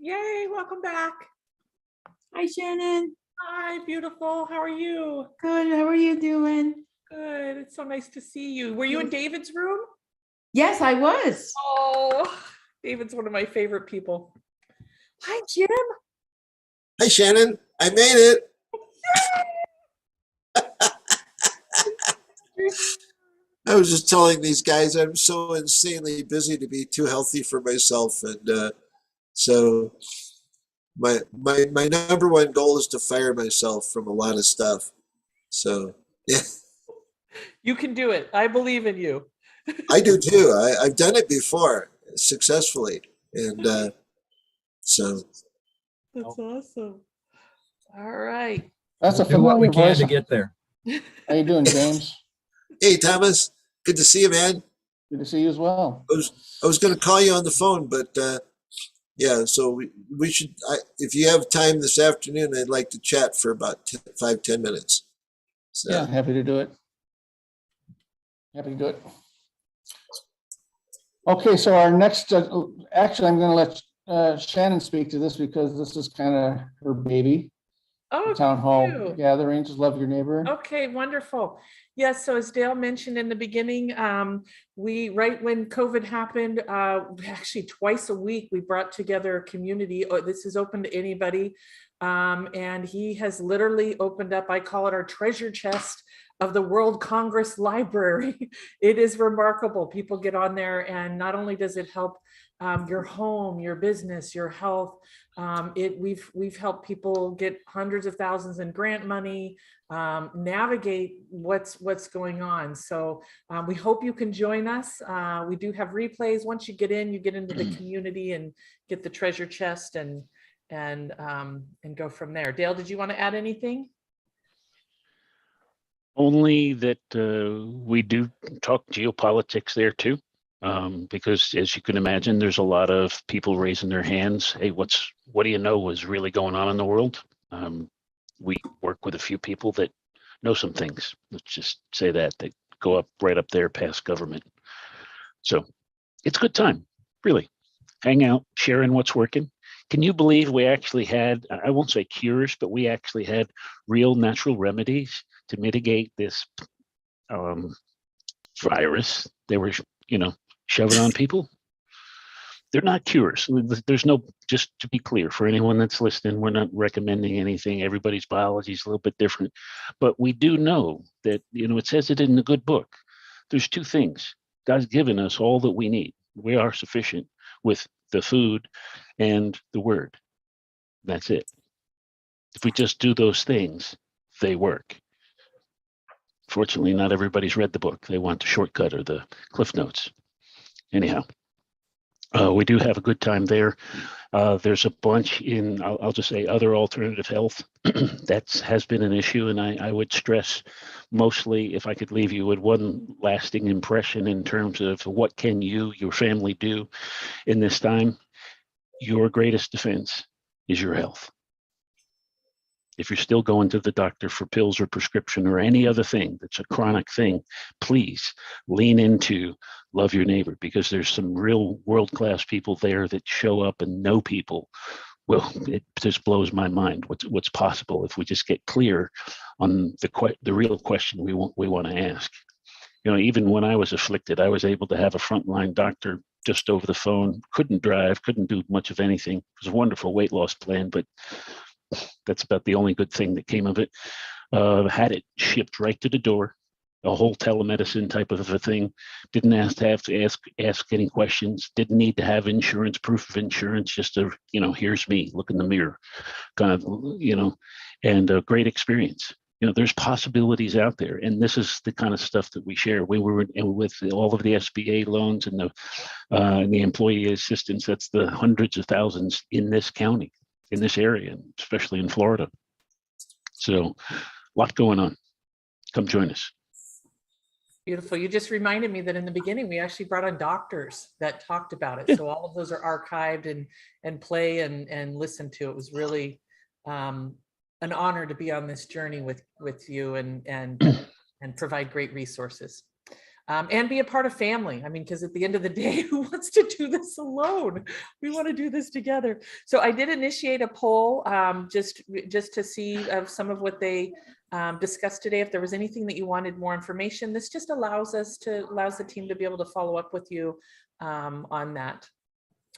[SPEAKER 1] Yay, welcome back.
[SPEAKER 9] Hi, Shannon.
[SPEAKER 1] Hi, beautiful. How are you?
[SPEAKER 9] Good. How are you doing?
[SPEAKER 1] Good. It's so nice to see you. Were you in David's room?
[SPEAKER 9] Yes, I was.
[SPEAKER 1] Oh, David's one of my favorite people. Hi, Jim.
[SPEAKER 10] Hi, Shannon. I made it. I was just telling these guys I'm so insanely busy to be too healthy for myself, and so my number one goal is to fire myself from a lot of stuff. So yeah,
[SPEAKER 1] You can do it. I believe in you.
[SPEAKER 10] I do too. I've done it before successfully, and so
[SPEAKER 1] That's awesome. All right.
[SPEAKER 2] That's a
[SPEAKER 6] Do what we
[SPEAKER 2] familiar
[SPEAKER 6] can
[SPEAKER 2] voice.
[SPEAKER 6] to get there.
[SPEAKER 2] How you doing, James?
[SPEAKER 10] hey, Thomas, good to see you, man.
[SPEAKER 2] Good to see you as well.
[SPEAKER 10] I was going to call you on the phone, but yeah, so we should. If you have time this afternoon, I'd like to chat for about 5-10 minutes. So.
[SPEAKER 2] Yeah, happy to do it. Happy to do it. Okay, so our next, actually, I'm going to let Shannon speak to this because this is kind of her baby.
[SPEAKER 1] Oh,
[SPEAKER 2] Town hall
[SPEAKER 1] you.
[SPEAKER 2] gatherings, love your neighbor.
[SPEAKER 1] Okay, wonderful. Yes, so as Dale mentioned in the beginning, right when COVID happened, actually twice a week, we brought together a community. Oh, this is open to anybody. And he has literally opened up, I call it our treasure chest of the World Congress Library. It is remarkable. People get on there, and not only does it help your home, your business, your health, we've helped people get hundreds of thousands in grant money, navigate what's going on. So we hope you can join us. We do have replays. Once you get into the community and get the treasure chest and go from there. Dale, did you want to add anything?
[SPEAKER 5] Only that we do talk geopolitics there too, because as you can imagine, there's a lot of people raising their hands. Hey, what do you know is really going on in the world? We work with a few people that know some things. Let's just say that they go right up there past government. So it's a good time, really. Hang out, sharing what's working. Can you believe we actually had, I won't say cures, but we actually had real natural remedies to mitigate this virus they were, shoving on people? They're not cures. There's no, just to be clear for anyone that's listening, we're not recommending anything. Everybody's biology is a little bit different, but we do know that, it says it in the good book. There's two things. God's given us all that we need. We are sufficient with the food and the word. That's it. If we just do those things, they work. Fortunately, not everybody's read the book. They want the shortcut or the cliff notes. Anyhow, we do have a good time there. There's a bunch in, I'll just say, other alternative health. That has been an issue, and I would stress mostly, if I could leave you with one lasting impression in terms of what can your family do in this time, your greatest defense is your health. If you're still going to the doctor for pills or prescription or any other thing that's a chronic thing, please lean into love your neighbor, because there's some real world-class people there that show up and know people. Well, it just blows my mind what's possible if we just get clear on the real question we want to ask. Even when I was afflicted, I was able to have a frontline doctor just over the phone. Couldn't drive, couldn't do much of anything. It was a wonderful weight loss plan, but that's about the only good thing that came of it. Had it shipped right to the door, a whole telemedicine type of a thing. Didn't have to ask any questions. Didn't need to have insurance, proof of insurance. Just here's me, look in the mirror, kind of, and a great experience. There's possibilities out there, and this is the kind of stuff that we share. We were with all of the SBA loans and the employee assistance. That's the hundreds of thousands in this county, in this area, especially in Florida. So a lot going on. Come join us.
[SPEAKER 1] Beautiful. You just reminded me that in the beginning, we actually brought on doctors that talked about it. Yeah. So all of those are archived and play and listen to. It was really an honor to be on this journey with you and provide great resources. and be a part of family. I mean, because at the end of the day, who wants to do this alone? We want to do this together. So I did initiate a poll just to see some of what they discussed today. If there was anything that you wanted more information, this just allows the team to be able to follow up with you on that.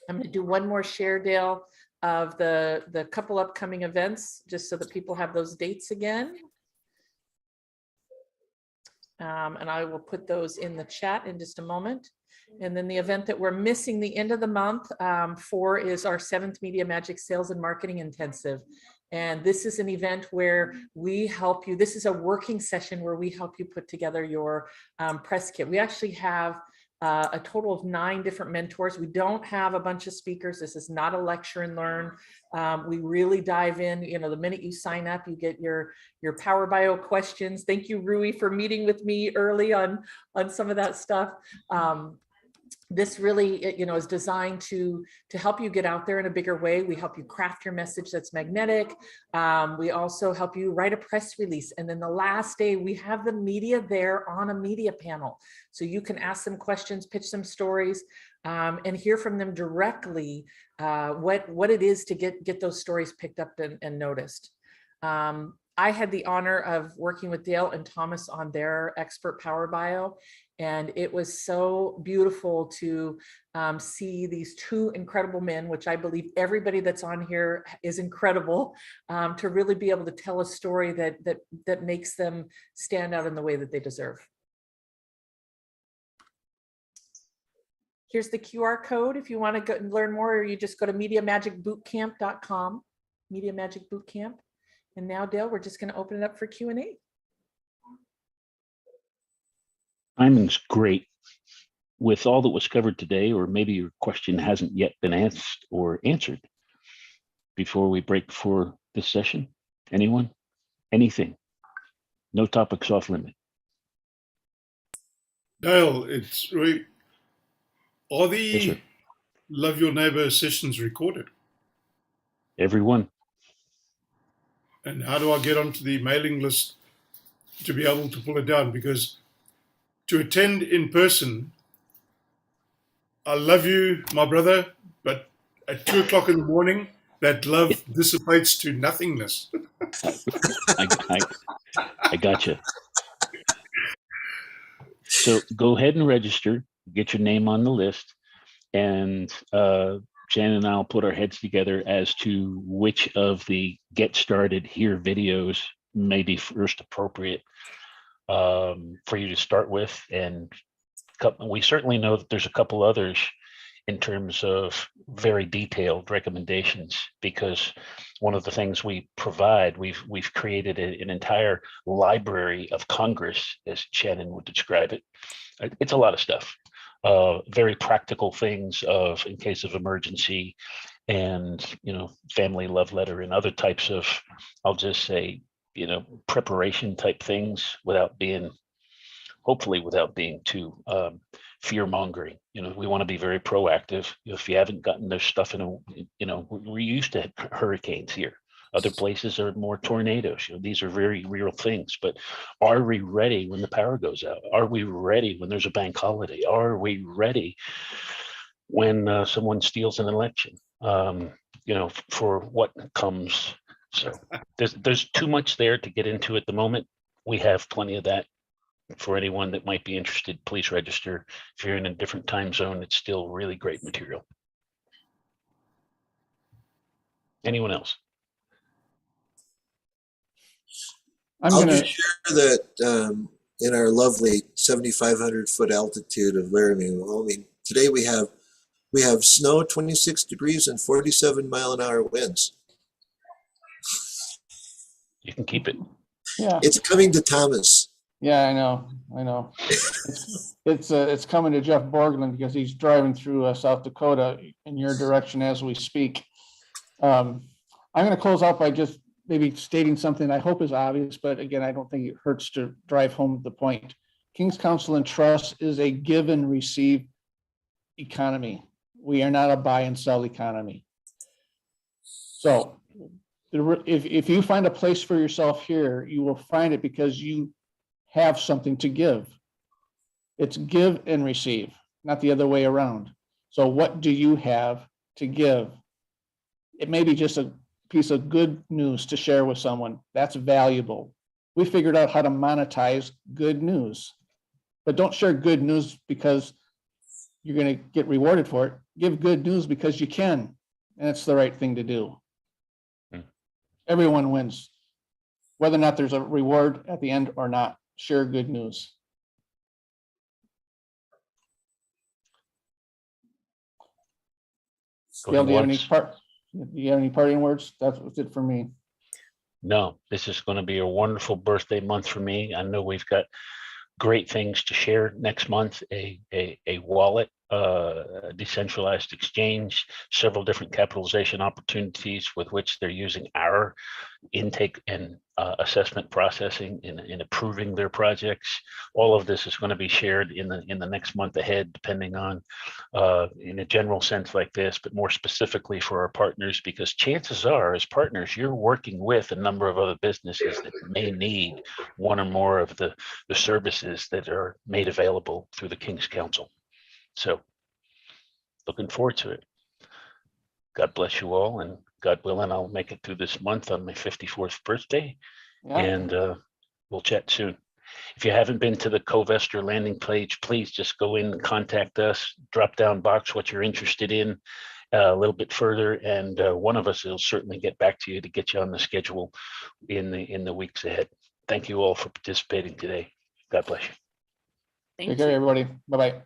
[SPEAKER 1] I'm going to do one more share, Dale, of the couple upcoming events, just so that people have those dates again. And I will put those in the chat in just a moment. And then the event that we're missing the end of the month for is our 7th Media Magic Sales and Marketing Intensive. And this is an event where we help you. This is a working session where we help you put together your press kit. We actually have a total of 9 different mentors. We don't have a bunch of speakers. This is not a lecture and learn. We really dive in. You know, the minute you sign up, you get your Power Bio questions. Thank you, Rui, for meeting with me early on some of that stuff. This really, you know, is designed to help you get out there in a bigger way. We help you craft your message that's magnetic. We also help you write a press release. And then the last day, we have the media there on a media panel. So you can ask them questions, pitch some stories, and hear from them directly what it is to get those stories picked up and noticed. I had the honor of working with Dale and Thomas on their expert Power Bio. And it was so beautiful to see these 2 incredible men, which I believe everybody that's on here is incredible, to really be able to tell a story that makes them stand out in the way that they deserve. Here's the QR code if you want to go and learn more, or you just go to MediaMagicBootcamp.com, Media Magic Bootcamp. And now, Dale, we're just going to open it up for Q&A.
[SPEAKER 5] Timing's great. With all that was covered today, or maybe your question hasn't yet been asked or answered before we break for this session. Anyone? Anything? No topics off limit.
[SPEAKER 7] Dale, it's really, are the
[SPEAKER 5] Yes,
[SPEAKER 7] Love Your Neighbor sessions recorded?
[SPEAKER 5] everyone.
[SPEAKER 7] And how do I get onto the mailing list to be able to pull it down? Because to attend in person, I love you, my brother, but at 2 o'clock in the morning, that love dissipates to nothingness.
[SPEAKER 5] I gotcha. So go ahead and register, get your name on the list, and Shannon and I will put our heads together as to which of the get started here videos may be first appropriate for you to start with. And we certainly know that there's a couple others in terms of very detailed recommendations, because one of the things we provide, we've created an entire library of Congress, as Shannon would describe it. It's a lot of stuff, very practical things of in case of emergency, and family love letter and other types of, I'll just say, preparation type things, hopefully without being too fear mongering. We want to be very proactive. If you haven't gotten their stuff we're used to hurricanes here. Other places are more tornadoes. These are very real things. But are we ready when the power goes out? Are we ready when there's a bank holiday? Are we ready when someone steals an election? For what comes. So there's too much there to get into at the moment. We have plenty of that. For anyone that might be interested, please register. If you're in a different time zone, it's still really great material. Anyone else?
[SPEAKER 10] I'll just share that in our lovely 7,500 foot altitude of Laramie, Wyoming, today we have snow, 26 degrees and 47-mile-an-hour winds.
[SPEAKER 5] You can keep it.
[SPEAKER 2] Yeah.
[SPEAKER 10] It's coming to Thomas.
[SPEAKER 2] Yeah, I know. It's coming to Jeff Borgland because he's driving through South Dakota in your direction as we speak. I'm going to close out by just maybe stating something I hope is obvious, but again, I don't think it hurts to drive home the point. King's Counsel and Trust is a give and receive economy. We are not a buy and sell economy. So if you find a place for yourself here, you will find it because you have something to give. It's give and receive, not the other way around. So what do you have to give? It may be just a piece of good news to share with someone. That's valuable. We figured out how to monetize good news. But don't share good news because you're going to get rewarded for it. Give good news because you can, and it's the right thing to do. Everyone wins, whether or not there's a reward at the end or not. Share good news. Gail, do you have any parting words? That's it for me.
[SPEAKER 5] No, this is going to be a wonderful birthday month for me. I know we've got great things to share next month, a wallet, a decentralized exchange, several different capitalization opportunities with which they're using our intake and assessment processing in approving their projects. All of this is going to be shared in the next month ahead, depending on in a general sense like this, but more specifically for our partners, because chances are as partners, you're working with a number of other businesses that may need one or more of the services that are made available through the King's Counsel. So looking forward to it. God bless you all, and God willing, I'll make it through this month on my 54th birthday.
[SPEAKER 2] Yeah.
[SPEAKER 5] And we'll chat soon. If you haven't been to the Covester landing page, please just go in and contact us, drop down box what you're interested in a little bit further, and one of us will certainly get back to you to get you on the schedule in the weeks ahead. Thank you all for participating today. God bless you.
[SPEAKER 2] Take care, everybody. Bye-bye.